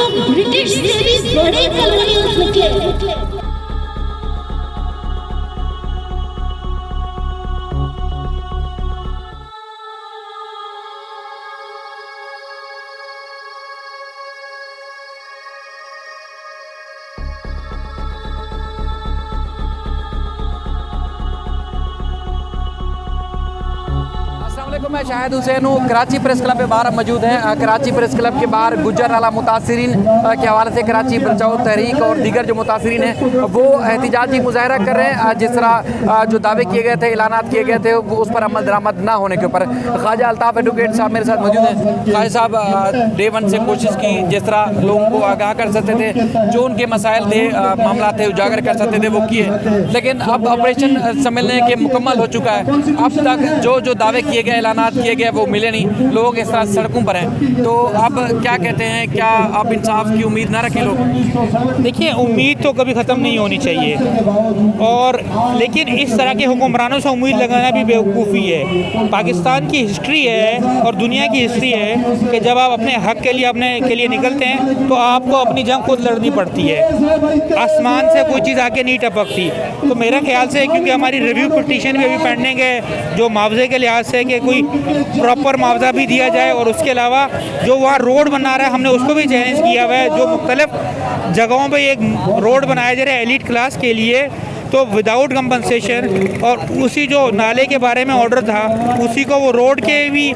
लोग ब्रिटिश से भी बड़े कॉलोनियल्स निकले। मैं शाहिद हुसैन हूँ, कराची प्रेस क्लब के बाहर मौजूद हैं। कराची प्रेस क्लब के बाहर गुजरांवाला मुतासरीन के हवाले से कराची बचाओ तहरीक और दीगर जो मुतासरीन हैं वो एहतिजाजी मुजाहरा कर रहे हैं। जिस तरह जो दावे किए गए थे, ऐलानात किए गए थे, उस पर अमल दरामद ना होने के ऊपर ख्वाजा अल्ताफ़ एडवोकेट साहब मेरे साथ मौजूद हैं। ख्वाजा साहब, डे वन से कोशिश की जिस तरह लोगों को आगाह कर सकते थे, जो उनके मसाइल थे, मामला थे, उजागर कर सकते थे, वो किए। लेकिन अब ऑपरेशन सम्मेलन के मुकम्मल हो चुका है। अब तक जो दावे किए गए, ऐलानात किए गए, वो मिले नहीं। लोग इस तरह सड़कों पर हैं। तो अब क्या कहते हैं, क्या अब इंसाफ की उम्मीद ना रखें लोग? देखिए, उम्मीद तो कभी ख़त्म नहीं होनी चाहिए, और लेकिन इस तरह के हुक्मरानों से उम्मीद लगाना भी बेवकूफ़ी है। पाकिस्तान की हिस्ट्री है और दुनिया की हिस्ट्री है कि जब आप अपने हक़ के लिए अपने के लिए निकलते हैं तो आपको अपनी जंग खुद लड़नी पड़ती है। आसमान से कोई चीज़ आके नहीं टपकती। तो मेरे ख्याल से, क्योंकि हमारी रिव्यू पिटीशन भी अभी पेंडिंग है, जो मुआवजे के लिहाज से कि कोई प्रॉपर मुआवजा भी दिया जाए, और उसके अलावा जो वहाँ रोड बना रहा है हमने उसको भी चैलेंज किया हुआ है। जो मुख्तलिफ जगहों पे एक रोड बनाया जा रहा है एलिट क्लास के लिए, तो विदाउट कंपनसेशन, और उसी जो नाले के बारे में ऑर्डर था उसी को वो रोड के भी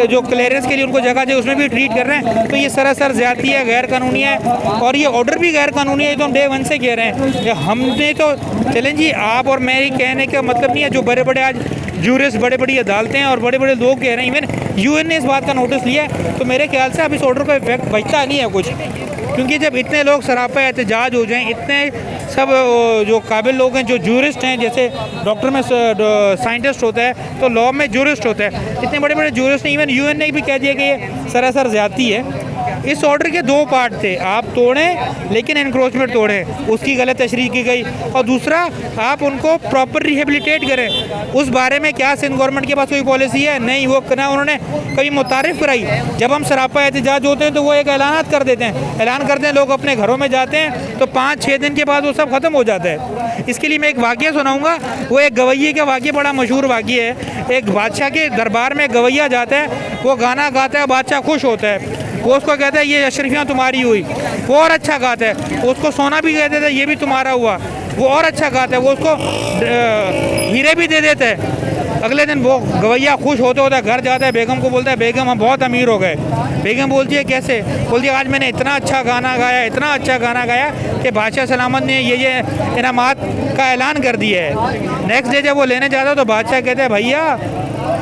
जो क्लियरेंस के लिए उनको जगह चाहिए उसमें भी ट्रीट कर रहे हैं। तो ये सरासर ज़्यादती है, गैर कानूनी है, और ये ऑर्डर भी गैर कानूनी है। तो हम डे वन से कह रहे हैं, हमने तो चलें जी, आप और मेरी कहने का मतलब नहीं है। जो बड़े बड़े आज जूरिस्ट, बड़े बड़ी अदालतें और बड़े बड़े लोग कह रहे हैं, इवन यूएन ने इस बात का नोटिस लिया है। तो मेरे ख्याल से अब इस ऑर्डर का इफेक्ट बचता नहीं है कुछ, क्योंकि जब इतने लोग सरापा एहतजाज हो जाएं, इतने सब जो काबिल लोग हैं, जो जूरिस्ट हैं, जैसे डॉक्टर में साइंटिस्ट होता है तो लॉ में जूरिस्ट होता है, इतने बड़े बड़े जूरिस्ट हैं, इवन यूएन ने भी कह दिया कि ये सरासर ज़्यादती है। इस ऑर्डर के दो पार्ट थे, आप तोड़ें लेकिन एनक्रोचमेंट तोड़ें, उसकी गलत तशरीह की गई, और दूसरा आप उनको प्रॉपर रिहेबिलिटेट करें। उस बारे में क्या सिंध गवर्नमेंट के पास कोई पॉलिसी है? नहीं, वो ना उन्होंने कभी मुतारिफ कराई। जब हम सरापा एहतजाज होते हैं तो वो एक ऐलानात कर देते हैं, ऐलान करते हैं, लोग अपने घरों में जाते हैं, तो 5-6 दिन के बाद वो सब ख़त्म हो जाता है। इसके लिए मैं एक वाक़या सुनाऊँगा। वो एक गवैये का वाक़या, बड़ा मशहूर वाक़या है। एक बादशाह के दरबार में गवैया जाता है, वो गाना गाता है, बादशाह खुश होता है, वो उसको कहता है ये अशरफियाँ तुम्हारी हुई। वो और अच्छा गाता है, उसको सोना भी दे देता है, ये भी तुम्हारा हुआ। वो और अच्छा गाता है, वो उसको हीरे भी दे देते हैं। अगले दिन वो गवैया खुश होते होता है घर जाता है, बेगम को बोलता है, बेगम हम बहुत अमीर हो गए। बेगम बोलती है कैसे? बोलती है आज मैंने इतना अच्छा गाना गाया, इतना अच्छा गाना गाया कि बादशाह सलामत ने ये इनामात का ऐलान कर दिया है। नेक्स्ट डे जब वो लेने जाता है तो बादशाह कहते हैं भैया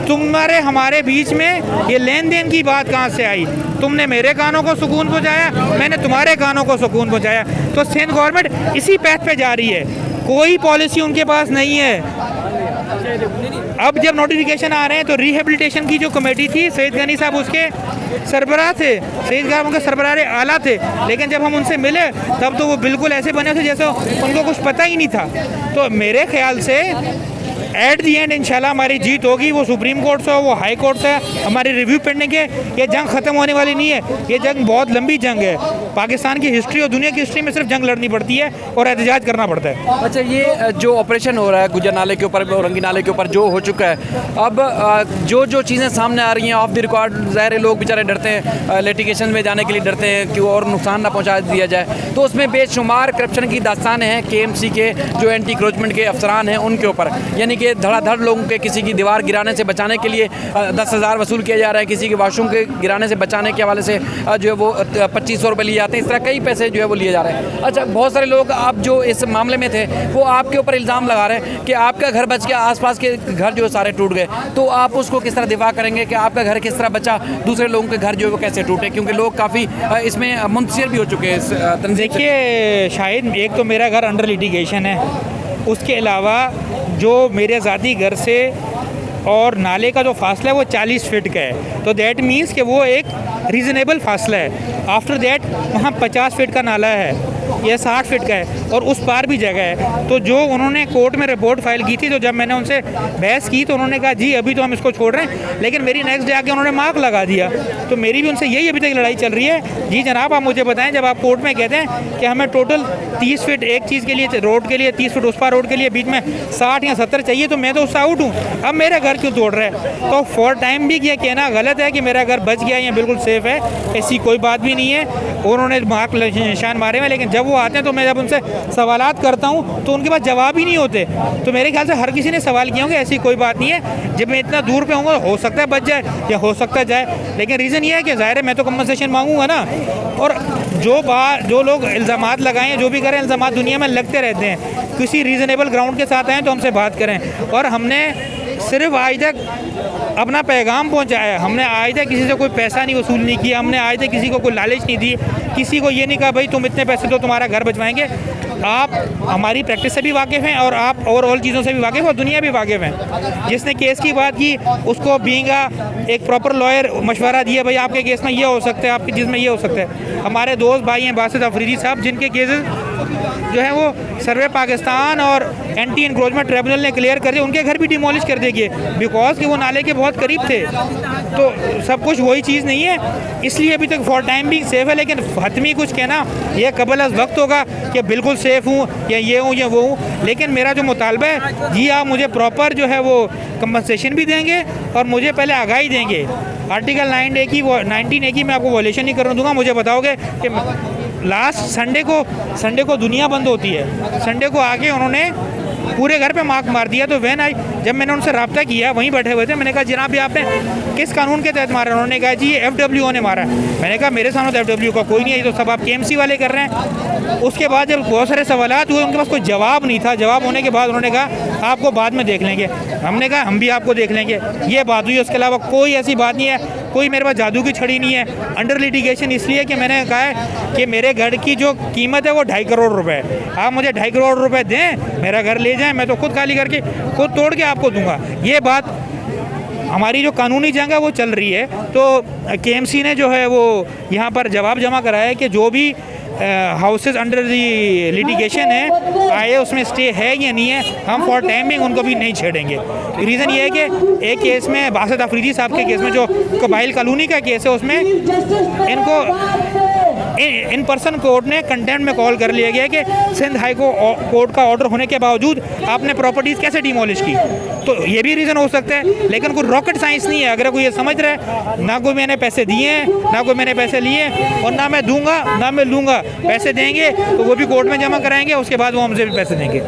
तुम्हारे हमारे बीच में ये लेन देन की बात कहाँ से आई? तुमने मेरे कानों को सुकून पहुँचाया, मैंने तुम्हारे कानों को सुकून पहुँचाया। तो सिंध गवर्नमेंट इसी पैथ पे जा रही है, कोई पॉलिसी उनके पास नहीं है। अब जब नोटिफिकेशन आ रहे हैं तो रिहेबिलिटेशन की जो कमेटी थी, सईद गनी साहब उसके सरबराह थे, सईद साहब उनके सरबराह आला थे, लेकिन जब हम उनसे मिले तब तो वो बिल्कुल ऐसे बने थे जैसे उनको कुछ पता ही नहीं था। तो मेरे ख्याल से एट दी एंड इंशाल्लाह हमारी जीत होगी। वो सुप्रीम कोर्ट से हो, वो हाई कोर्ट से, हमारी रिव्यू पेंडिंग है। ये जंग ख़त्म होने वाली नहीं है, ये जंग बहुत लंबी जंग है। पाकिस्तान की हिस्ट्री और दुनिया की हिस्ट्री में सिर्फ जंग लड़नी पड़ती है और एहतजाज करना पड़ता है। अच्छा, ये जो ऑपरेशन हो रहा है गुजर नाले के ऊपर, औरंगी नाले के ऊपर जो हो चुका है, अब जो चीज़ें सामने आ रही हैं ऑफ द रिकॉर्ड, ज़ाहिर लोग बेचारे डरते हैं, लिटिगेशन में जाने के लिए डरते हैं कि और नुकसान ना पहुँचा दिया जाए। तो उसमें बेशुमार करप्शन की दास्तानें हैं KMC के जो एंटी क्रोचमेंट के अफसरान हैं उनके ऊपर, यानी कि धड़ाधड़ लोगों के किसी की दीवार गिराने से बचाने के लिए 10,000 वसूल किया जा रहा है, किसी के वाशरूम के गिराने से बचाने के हवाले से जो है वो 2500 रुपये लिए जाते हैं। इस तरह कई पैसे जो है वो लिए जा रहे हैं। अच्छा, बहुत सारे लोग आप जो इस मामले में थे वो आपके ऊपर इल्ज़ाम लगा रहे हैं कि आपका घर बच गया, आसपास के घर जो सारे टूट गए। तो आप उसको किस तरह दिफा करेंगे कि आपका घर किस तरह बचा, दूसरे लोगों के घर जो है वो कैसे टूटे? क्योंकि लोग काफ़ी इसमें मुंतशिर भी हो चुके हैं। देखिए शायद, एक तो मेरा घर अंडर लिटिगेशन है, उसके अलावा जो मेरे ज़ाती घर से और नाले का जो फासला है वो 40 फीट का है। तो दैट मीन्स कि वो एक रीज़नेबल फासला है। आफ्टर दैट वहाँ 50 फीट का नाला है। यह 60 फीट का है और उस पार भी जगह है। तो जो उन्होंने कोर्ट में रिपोर्ट फाइल की थी, तो जब मैंने उनसे बहस की तो उन्होंने कहा जी अभी तो हम इसको छोड़ रहे हैं, लेकिन मेरी नेक्स्ट डे आके उन्होंने मार्क लगा दिया। तो मेरी भी उनसे यही अभी तक लड़ाई चल रही है। जी जनाब, आप मुझे बताएं, जब आप कोर्ट में कहते हैं कि हमें टोटल 30 फीट एक चीज़ के लिए, रोड के लिए 30 फीट, उस पार रोड के लिए बीच में 60 या 70 चाहिए, तो मैं तो उससे आउट हूँ। अब मेरा घर क्यों तोड़ रहे हैं? तो फॉर टाइम भी ये कहना गलत है कि मेरा घर बच गया या बिल्कुल सेफ़ है, ऐसी कोई बात भी नहीं है। उन्होंने मार्क निशान मारे हैं, लेकिन जब वो आते हैं तो मैं जब उनसे सवालात करता हूँ तो उनके पास जवाब ही नहीं होते। तो मेरे ख्याल से हर किसी ने सवाल किए होंगे, ऐसी कोई बात नहीं है। जब मैं इतना दूर पे हूँगा, हो सकता है बच जाए या हो सकता है जाए, लेकिन रीज़न ये है कि ज़ाहिर है मैं तो कंपनसेशन मांगूंगा ना। और जो लोग इल्ज़ामात लगाएं, जो भी करें, इल्ज़ामात दुनिया में लगते रहते हैं। किसी रीज़नेबल ग्राउंड के साथ आएँ तो हमसे बात करें। और हमने सिर्फ आज तक अपना पैगाम पहुंचाया, हमने आज तक किसी से कोई पैसा नहीं वसूल नहीं किया, हमने आज तक किसी को कोई लालच नहीं दी, किसी को ये नहीं कहा भाई तुम इतने पैसे दो तुम्हारा घर बचवाएंगे। आप हमारी प्रैक्टिस से भी वाकिफ़ हैं और आप ओवरऑल चीज़ों से भी वाकिफ़, और दुनिया भी वाकिफ़ हैं। जिसने केस की बात की उसको बींगा एक प्रॉपर लॉयर मशवरा दिया, भाई आपके केस में ये हो सकता है, आपके चीज़ में ये हो सकता है। हमारे दोस्त भाई हैं बासित अफरीदी साहब, जिनके केसेस जो है वो सर्वे पाकिस्तान और एंटी इंक्रोचमेंट ट्रिब्यूनल ने क्लियर कर दिए, उनके घर भी डिमोलिश कर दिए बिकॉज कि वो नाले के बहुत करीब थे। तो सब कुछ वही चीज़ नहीं है, इसलिए अभी तक फॉर टाइम भी सेफ़ है। लेकिन हतमी कुछ कहना यह कबल अज़ वक्त होगा कि बिल्कुल सेफ़ हूँ या ये हूँ या वो हूँ। लेकिन मेरा जो मुतालबा है, जी आप मुझे प्रॉपर जो है वो कंपनसेशन भी देंगे और मुझे पहले आगाही देंगे। आर्टिकल 19A की मैं आपको वॉलेशन नहीं करने दूँगा। मुझे बताओगे कि लास्ट संडे को दुनिया बंद होती है, संडे को आके उन्होंने पूरे घर पे मार्क मार दिया। तो जब मैंने उनसे रब्ता किया, वहीं बैठे हुए थे, मैंने कहा जनाब ये आपने किस कानून के तहत मारा? उन्होंने कहा जी ये FWO ने मारा। मैंने कहा मेरे सामने तो FWO का कोई नहीं है, ये तो सब आप KMC वाले कर रहे हैं। उसके बाद जब बहुत सारे सवालात हुए, उनके पास कोई जवाब नहीं था। जवाब होने के बाद उन्होंने कहा आपको बाद में देख लेंगे। हमने कहा हम भी आपको देख लेंगे। ये बात हुई, उसके अलावा कोई ऐसी बात नहीं है, कोई मेरे पास जादू की छड़ी नहीं है। अंडर लिटिगेशन इसलिए कि मैंने कहा है कि मेरे घर की जो कीमत है वो 2.5 करोड़ रुपए है। आप मुझे 2.5 करोड़ रुपए दें, मेरा घर ले जाएं, मैं तो खुद खाली करके खुद तोड़ के आपको दूंगा। ये बात हमारी जो कानूनी जंग है वो चल रही है। तो KMC ने जो है वो यहाँ पर जवाब जमा कराया है कि जो भी हाउसेज अंडर दी लिटिगेशन है, आए उसमें स्टे है या नहीं है, हम फॉर टाइमिंग उनको भी नहीं छेड़ेंगे। रीज़न ये है कि एक केस में बासित अफरीदी साहब के केस में जो कबाइल कॉलोनी का केस है, उसमें इनको इन पर्सन कोर्ट ने कंटेम्प्ट में कॉल कर लिया गया कि सिंध हाई कोर्ट का ऑर्डर होने के बावजूद आपने प्रॉपर्टीज़ कैसे डिमोलिश की। तो ये भी रीज़न हो सकता है, लेकिन कोई रॉकेट साइंस नहीं है। अगर कोई ये समझ रहा है, ना कोई मैंने पैसे दिए हैं, ना कोई मैंने पैसे लिए और ना मैं दूंगा ना मैं लूँगा, पैसे देंगे तो वो भी कोर्ट में जमा कराएंगे, उसके बाद वो हमसे भी पैसे देंगे।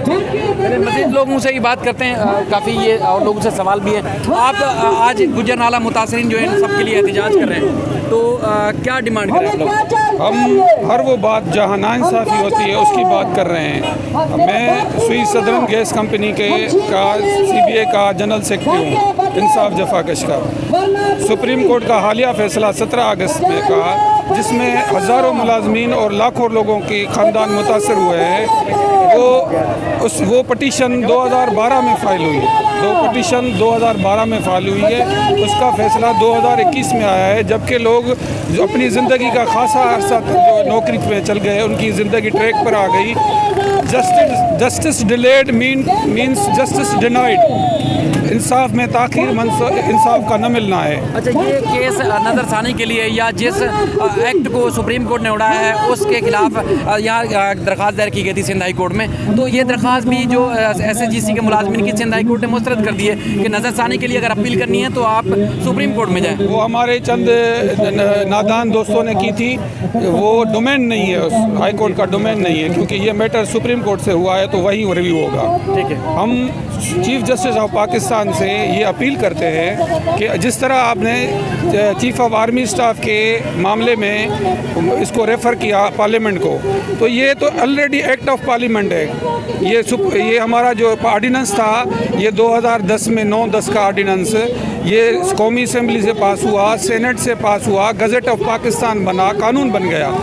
मज़ीद लोगों से ही बात करते हैं, काफ़ी ये और लोगों से सवाल भी है। आप आज गुजरनाला मुतासरीन जो है सबके लिए एहतजाज कर रहे हैं, तो क्या डिमांड कर रहे हैं आप लोग? हम हर वो बात जहाँ नाइंसाफ़ी होती है उसकी बात कर रहे हैं। मैं सुई सदरन गैस कंपनी का CBA का जनरल सेक्रेटरी हूँ, इंसाफ जफाकश का। सुप्रीम कोर्ट का हालिया फैसला 17 अगस्त में का, जिसमें हज़ारों मुलाजमीन और लाखों लोगों के ख़ानदान मुतासर हुए हैं, वो पटिशन 2012 में फ़ाइल हुई है। पटिशन 2012 में फाइल हुई है, उसका फैसला 2021 में आया है। जबकि लोग जो अपनी ज़िंदगी का खासा अरसा जो नौकरी पे चल गए, उनकी ज़िंदगी ट्रैक पर आ गई। Justice delayed means justice denied. इंसाफ में ताख़ीर इंसाफ का न मिलना है। अच्छा, ये केस नज़रसानी के लिए या जिस एक्ट को सुप्रीम कोर्ट ने उड़ाया है उसके खिलाफ यहाँ दरख्वास्त दायर की गई थी सिंध हाई कोर्ट में, तो ये दरख्वास्त भी जो SHGC के मुलाजमीन की सिंध हाई कोर्ट ने मुस्तरद कर दी है कि नज़रसानी के लिए अगर अपील करनी है तो आप सुप्रीम कोर्ट में जाएँ। वो हमारे चंद नादान दोस्तों ने की थी, वो डोमेन नहीं है, उस हाई कोर्ट का डोमेन नहीं है, क्योंकि ये मैटर सुप्रीम कोर्ट से हुआ है तो वही रिव्यू होगा। ठीक है, हम चीफ जस्टिस ऑफ पाकिस्तान से ये अपील करते हैं कि जिस तरह आपने चीफ ऑफ आर्मी स्टाफ के मामले में इसको रेफ़र किया पार्लियामेंट को, तो ये तो ऑलरेडी एक्ट ऑफ पार्लियामेंट है। ये हमारा जो ऑर्डिनेंस था, ये 2010 में 9/10 का ऑर्डिनेंस, ये कौमी असम्बली से पास हुआ, सेनेट से पास हुआ, गज़ट ऑफ पाकिस्तान बना, कानून बन गया।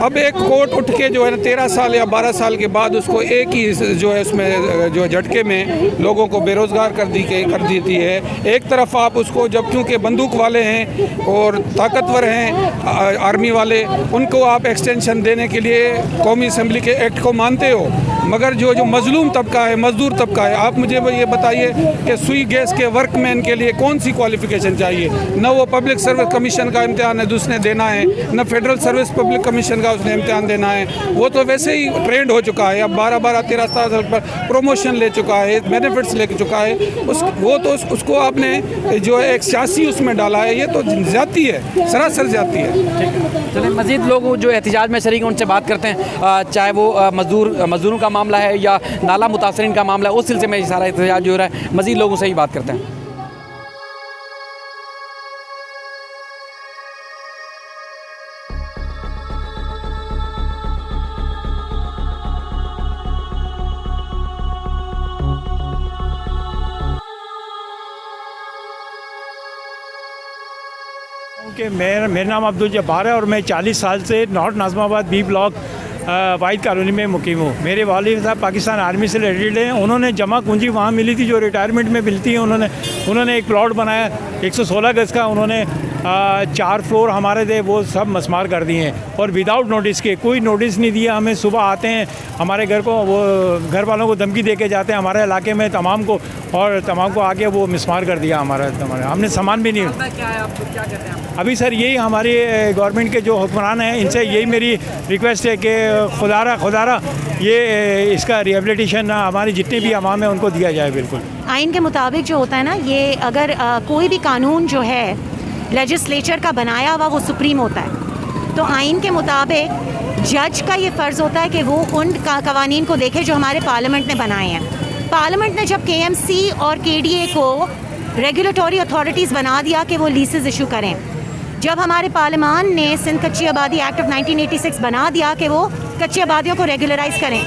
अब एक कोर्ट उठ के जो है ना 13 साल या 12 साल के बाद उसको एक ही जो है उसमें जो झटके में लोगों को बेरोज़गार कर देती है। एक तरफ आप उसको जब क्योंकि बंदूक वाले हैं और ताकतवर हैं आर्मी वाले, उनको आप एक्सटेंशन देने के लिए कौमी असम्बली के एक्ट को मानते हो, मगर जो मजलूम तबका है, मजदूर तबका है, आप मुझे ये बताइए कि सुई गैस के वर्कमैन के लिए कौन सी क्वालिफिकेशन चाहिए? न वो पब्लिक सर्विस कमीशन का इम्तिहान है उसने देना है, न फेडरल सर्विस पब्लिक कमीशन का उसने इम्तिहान देना है। वो तो वैसे ही ट्रेंड हो चुका है, अब 12-13 साल पर प्रमोशन ले चुका है, बेनिफिट्स ले चुका है। उसको आपने जो है एक सियासी उसमें डाला है, ये तो ज्यादती है, सरासर ज्यादती है। चलिए मज़ीद लोग जो एहतजाज में शरीक हैं उनसे बात करते हैं, चाहे वो मजदूरों का मामला है या नाला मुतासरीन का मामला है, उस सिलसिले में सारा एहतजाज हो रहा है। मज़ीद लोगों से ही बात करते हैं। कि मेरा नाम अब्दुल जब्बार है और मैं 40 साल से नॉर्थ नाज़िमाबाद बी ब्लॉक वाइद कॉलोनी में मुकीम हूँ। मेरे वालिद साहब पाकिस्तान आर्मी से रिटायर्ड हैं। उन्होंने जमा पूंजी वहाँ मिली थी जो रिटायरमेंट में मिलती है। उन्होंने एक प्लॉट बनाया 116 गज़ का। उन्होंने 4 फ्लोर हमारे थे, वो सब मस्मार कर दिए हैं और विदाउट नोटिस के, कोई नोटिस नहीं दिया हमें। सुबह आते हैं हमारे घर को, वो घर वालों को धमकी दे के जाते हैं हमारे इलाके में तमाम को आके वो मिसमार कर दिया हमारा हमने सामान भी नहीं। क्या है, आप क्या कहते हैं? अभी सर यही हमारी गवर्नमेंट के जो हुक्मरान हैं इनसे यही मेरी रिक्वेस्ट है कि खुदारा ये इसका रिहेबिलिटेशन हमारी जितने भी अवाम है उनको दिया जाए। बिल्कुल आइन के मुताबिक जो होता है ना, ये अगर कोई भी कानून जो है लेजिस्लेचर का बनाया हुआ वो सुप्रीम होता है, तो आइन के मुताबिक जज का ये फ़र्ज़ होता है कि वो उन कवानीन को देखे जो हमारे पार्लियामेंट ने बनाए हैं। पार्लियामेंट ने जब KMC और KDA को रेगुलेटरी अथॉरिटीज़ बना दिया कि वो लीसेस इशू करें, जब हमारे पार्लियामान ने सिंध कच्ची आबादी एक्ट ऑफ 1986 बना दिया कि वो कच्ची आबादियों को रेगुलराइज़ करें,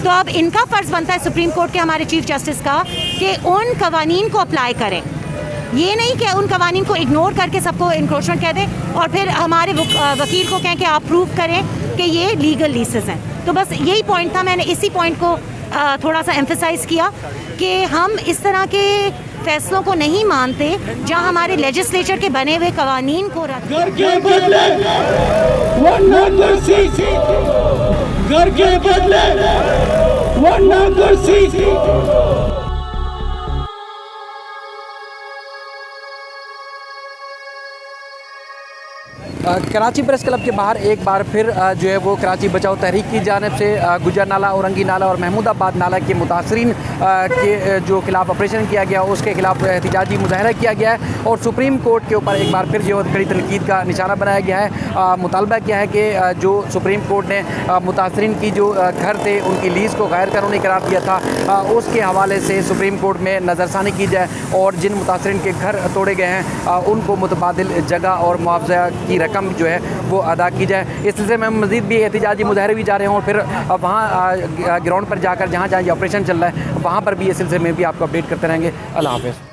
तो अब इनका फ़र्ज़ बनता है सुप्रीम कोर्ट के हमारे चीफ जस्टिस का कि उन कवानीन को अप्लाई करें। ये नहीं कि उन कवानीन को इग्नोर करके सबको इंक्रोचमेंट कह दें और फिर हमारे वकील को कहें कि आप प्रूव करें कि ये लीगल लीसेस हैं। तो बस यही पॉइंट था, मैंने इसी पॉइंट को थोड़ा सा एम्फसाइज़ किया कि हम इस तरह के फैसलों को नहीं मानते जहां हमारे लेजिस्लेचर के बने हुए कवानीन को रद्द घर के बदले वरना कुर्सी, घर के बदले वरना कुर्सी। कराची प्रेस क्लब के बाहर एक बार फिर जो है वो कराची बचाओ तहरीक की जानिब से गुजर नाला, औरंगी नाला और महमूदाबाद नाला के मुतासरीन के जो खिलाफ ऑपरेशन किया गया उसके खिलाफ एहतजाजी मुजाहरा किया गया है और सुप्रीम कोर्ट के ऊपर एक बार फिर जो कड़ी तनकीद का निशाना बनाया गया है। मुतालबा किया है कि जो सुप्रीम कोर्ट ने मुतासरीन की जो घर थे उनकी लीज़ को गैर कानूनी करार दिया था, उसके हवाले से सुप्रीम कोर्ट में नज़रसानी की जाए और जिन मुतासरीन के घर तोड़े गए हैं उनको मुतबादिल जगह और मुआवजा की रकम जो है वो अदा की जाए। इस सिलसिले में मज़ीद भी एहतजाजी मुजाहरे भी जा रहे हैं और फिर वहाँ ग्राउंड पर जाकर जहाँ जहाँ ये ऑपरेशन चल रहा है वहाँ पर भी इस सिलसिले में भी आपको अपडेट करते रहेंगे। अल्लाह हाफ़िज़।